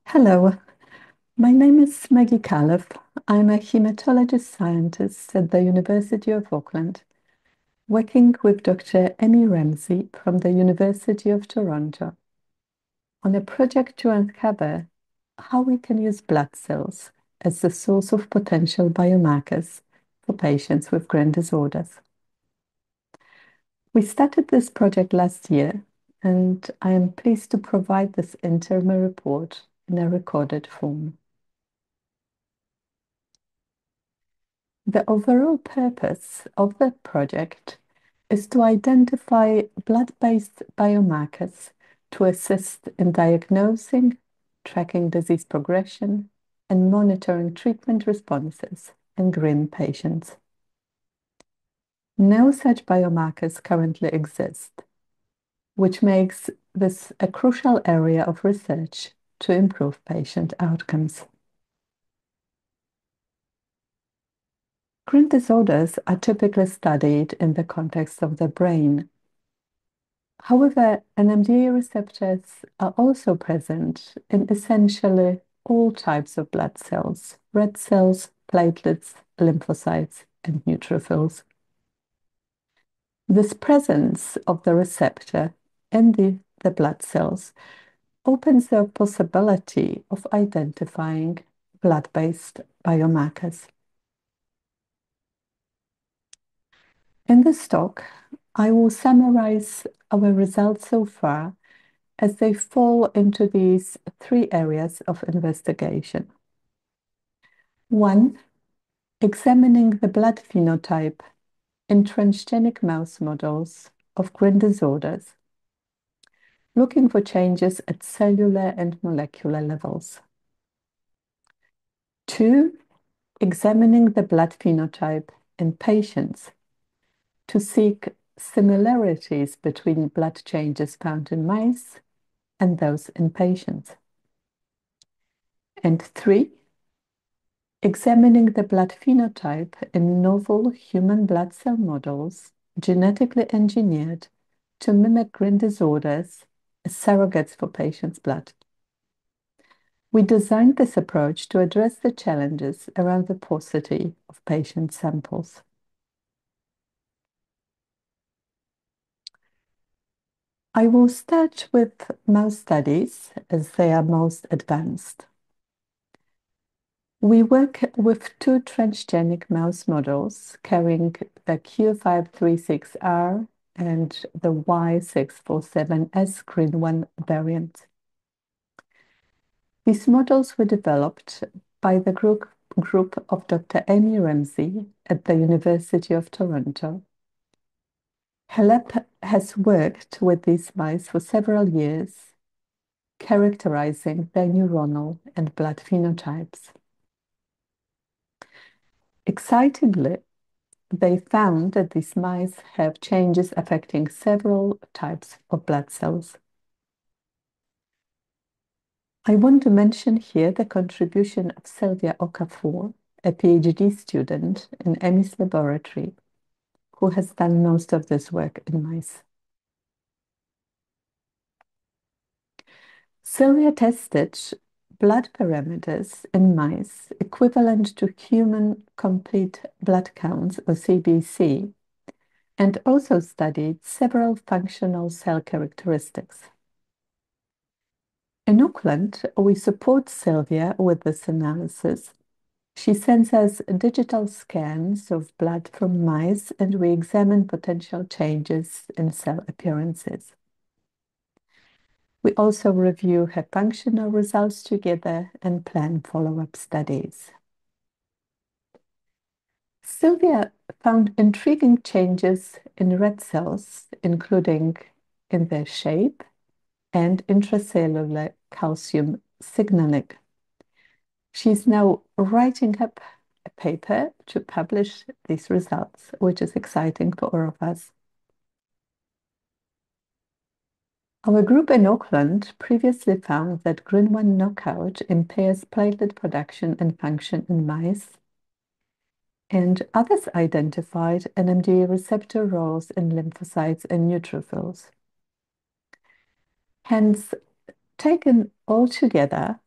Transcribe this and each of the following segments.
Hello, my name is Maggie Kalev. I'm a hematologist scientist at the University of Auckland, working with Dr. Ramsey from the University of Toronto on a project to uncover how we can use blood cells as the source of potential biomarkers for patients with GRIN disorders. We started this project last year, and I am pleased to provide this interim report in a recorded form. The overall purpose of the project is to identify blood-based biomarkers to assist in diagnosing, tracking disease progression, and monitoring treatment responses in GRIN patients. No such biomarkers currently exist, which makes this a crucial area of research to improve patient outcomes. GRIN disorders are typically studied in the context of the brain. However, NMDA receptors are also present in essentially all types of blood cells: red cells, platelets, lymphocytes, and neutrophils. This presence of the receptor in the blood cells opens the possibility of identifying blood-based biomarkers. In this talk, I will summarize our results so far as they fall into these three areas of investigation. One, examining the blood phenotype in transgenic mouse models of GRIN disorders, looking for changes at cellular and molecular levels. Two, examining the blood phenotype in patients to seek similarities between blood changes found in mice and those in patients. And three, examining the blood phenotype in novel human blood cell models genetically engineered to mimic GRIN disorders as surrogates for patients' blood. We designed this approach to address the challenges around the paucity of patient samples. I will start with mouse studies as they are most advanced. We work with two transgenic mouse models carrying the Q536R and the Y647S GRIN1 variant. These models were developed by the group of Dr. Amy Ramsey at the University of Toronto. Her lab has worked with these mice for several years, characterizing their neuronal and blood phenotypes. Excitingly, they found that these mice have changes affecting several types of blood cells. I want to mention here the contribution of Sylvia Okafor, a PhD student in Amy's laboratory, who has done most of this work in mice. Sylvia tested blood parameters in mice equivalent to human complete blood counts, or CBC, and also studied several functional cell characteristics. In Auckland, we support Sylvia with this analysis. She sends us digital scans of blood from mice, and we examine potential changes in cell appearances. We also review her functional results together and plan follow-up studies. Sylvia found intriguing changes in red cells, including in their shape and intracellular calcium signaling. She's now writing up a paper to publish these results, which is exciting for all of us. Our group in Auckland previously found that GRIN1 knockout impairs platelet production and function in mice, and others identified NMDA receptor roles in lymphocytes and neutrophils. Hence, taken all together,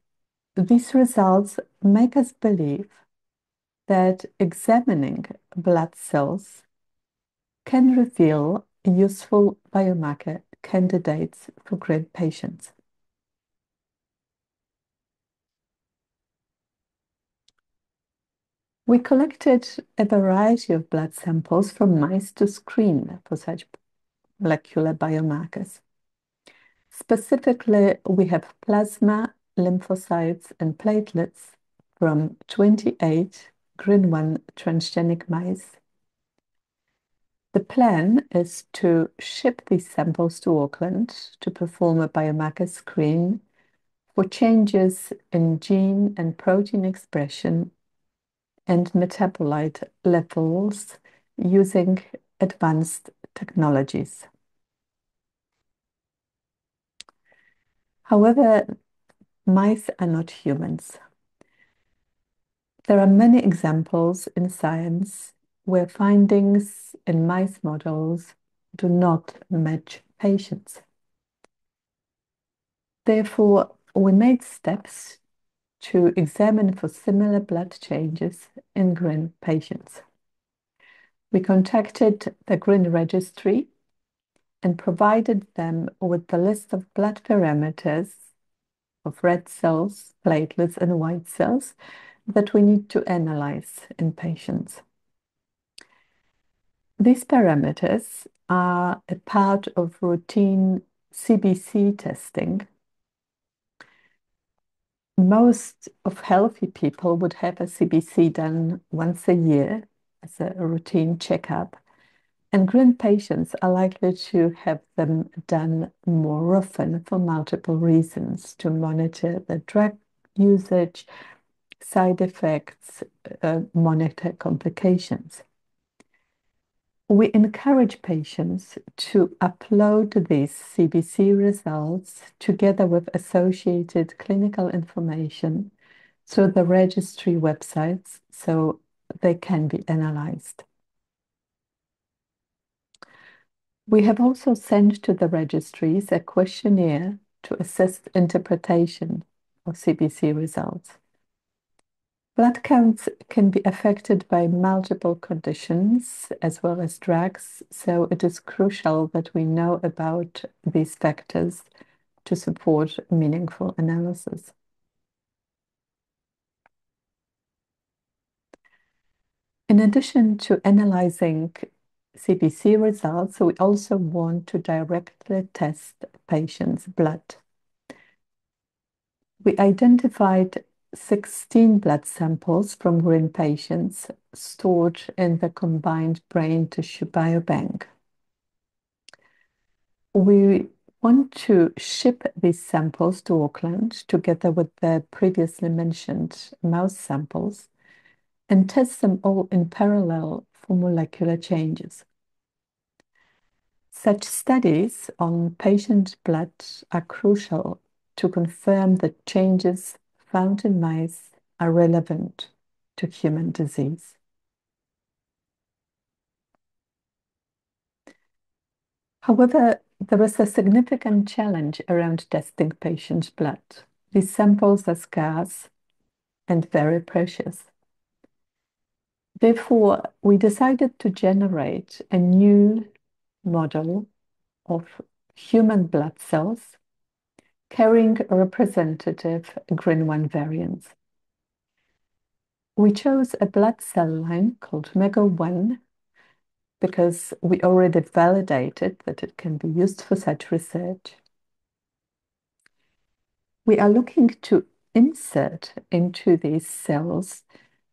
These results make us believe that examining blood cells can reveal useful biomarker candidates for GRIN patients. We collected a variety of blood samples from mice to screen for such molecular biomarkers. Specifically, we have plasma, lymphocytes, and platelets from 28 GRIN1 transgenic mice. The plan is to ship these samples to Auckland to perform a biomarker screen for changes in gene and protein expression and metabolite levels using advanced technologies. However, mice are not humans. There are many examples in science where findings in mice models do not match patients. Therefore, we made steps to examine for similar blood changes in GRIN patients. We contacted the GRIN registry and provided them with the list of blood parameters of red cells, platelets, and white cells that we need to analyze in patients. These parameters are a part of routine CBC testing. Most of healthy people would have a CBC done once a year as a routine checkup, and GRIN patients are likely to have them done more often for multiple reasons to monitor the drug usage, side effects, monitor complications. We encourage patients to upload these CBC results together with associated clinical information to the registry websites so they can be analyzed. We have also sent to the registries a questionnaire to assess interpretation of CBC results. Blood counts can be affected by multiple conditions as well as drugs, so it is crucial that we know about these factors to support meaningful analysis. In addition to analyzing CBC results, we also want to directly test patients' blood. We identified 16 blood samples from GRIN patients stored in the combined brain tissue biobank. We want to ship these samples to Auckland together with the previously mentioned mouse samples and test them all in parallel for molecular changes. Such studies on patient blood are crucial to confirm that changes found in mice are relevant to human disease. However, there is a significant challenge around testing patient blood. These samples are scarce and very precious. Therefore, we decided to generate a new model of human blood cells carrying representative GRIN1 variants. We chose a blood cell line called MEGA1 because we already validated that it can be used for such research. We are looking to insert into these cells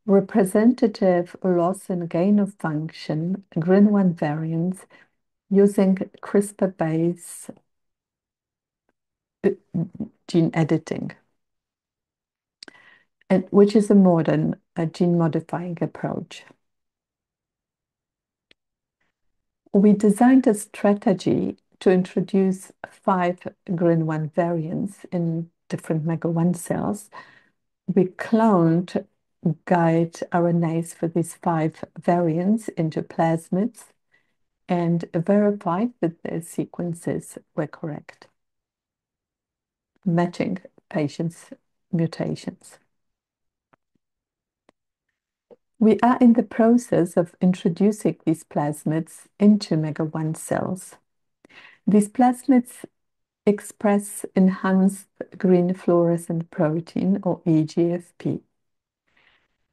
representative loss and gain of function GRIN1 variants using CRISPR-based gene editing, which is a modern gene modifying approach. We designed a strategy to introduce 5 GRIN1 variants in different MEGA1 cells. We cloned guide RNAs for these 5 variants into plasmids and verified that their sequences were correct, matching patients' mutations. We are in the process of introducing these plasmids into MEGA1 cells. These plasmids express enhanced green fluorescent protein, or EGFP.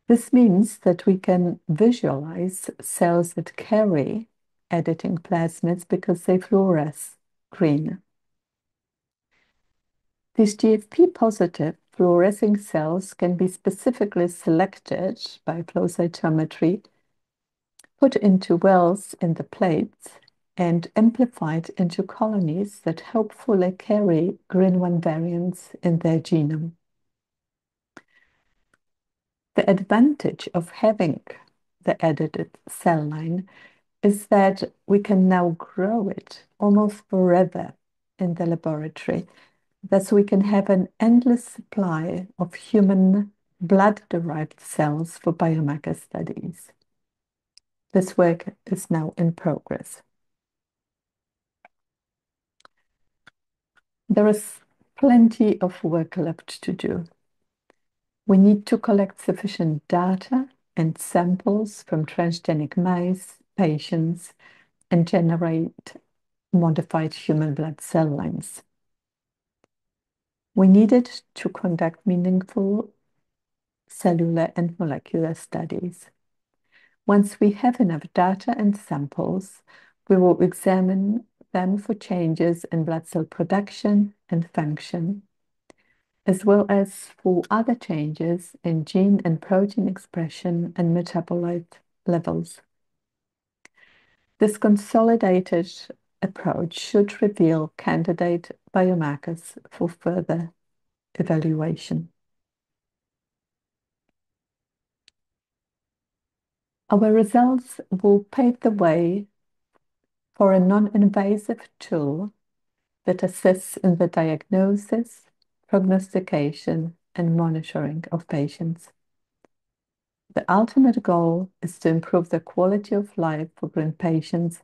This means that we can visualize cells that carry editing plasmids because they fluoresce green. These GFP-positive fluorescing cells can be specifically selected by flow cytometry, put into wells in the plates, and amplified into colonies that hopefully carry GRIN1 variants in their genome. The advantage of having the edited cell line is that we can now grow it almost forever in the laboratory. Thus, we can have an endless supply of human blood-derived cells for biomarker studies. This work is now in progress. There is plenty of work left to do. We need to collect sufficient data and samples from transgenic mice, patients, and generate modified human blood cell lines. We needed to conduct meaningful cellular and molecular studies. Once we have enough data and samples, we will examine them for changes in blood cell production and function, as well as for other changes in gene and protein expression and metabolite levels. This consolidated approach should reveal candidate biomarkers for further evaluation. Our results will pave the way for a non-invasive tool that assists in the diagnosis, prognostication, and monitoring of patients. The ultimate goal is to improve the quality of life for GRIN patients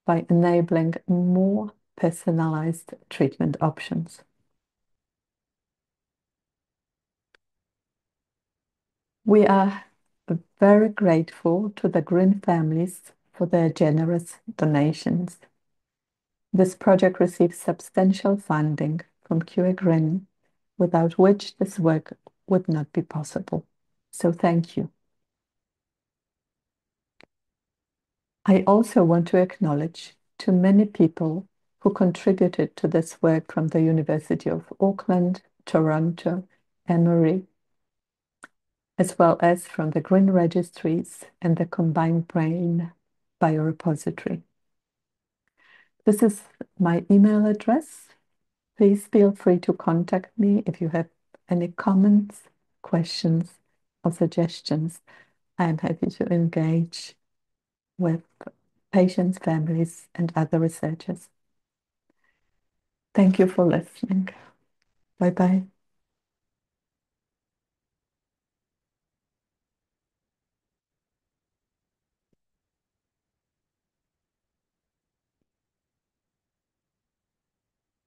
by enabling more personalized treatment options. We are very grateful to the GRIN families for their generous donations. This project receives substantial funding from CureGRIN, without which this work would not be possible. So thank you. I also want to acknowledge to many people who contributed to this work from the University of Auckland, Toronto, Emory, as well as from the GRIN registries and the Combined Brain Biorepository. This is my email address. Please feel free to contact me if you have any comments, questions, or suggestions. I am happy to engage with patients, families, and other researchers. Thank you for listening. Bye-bye.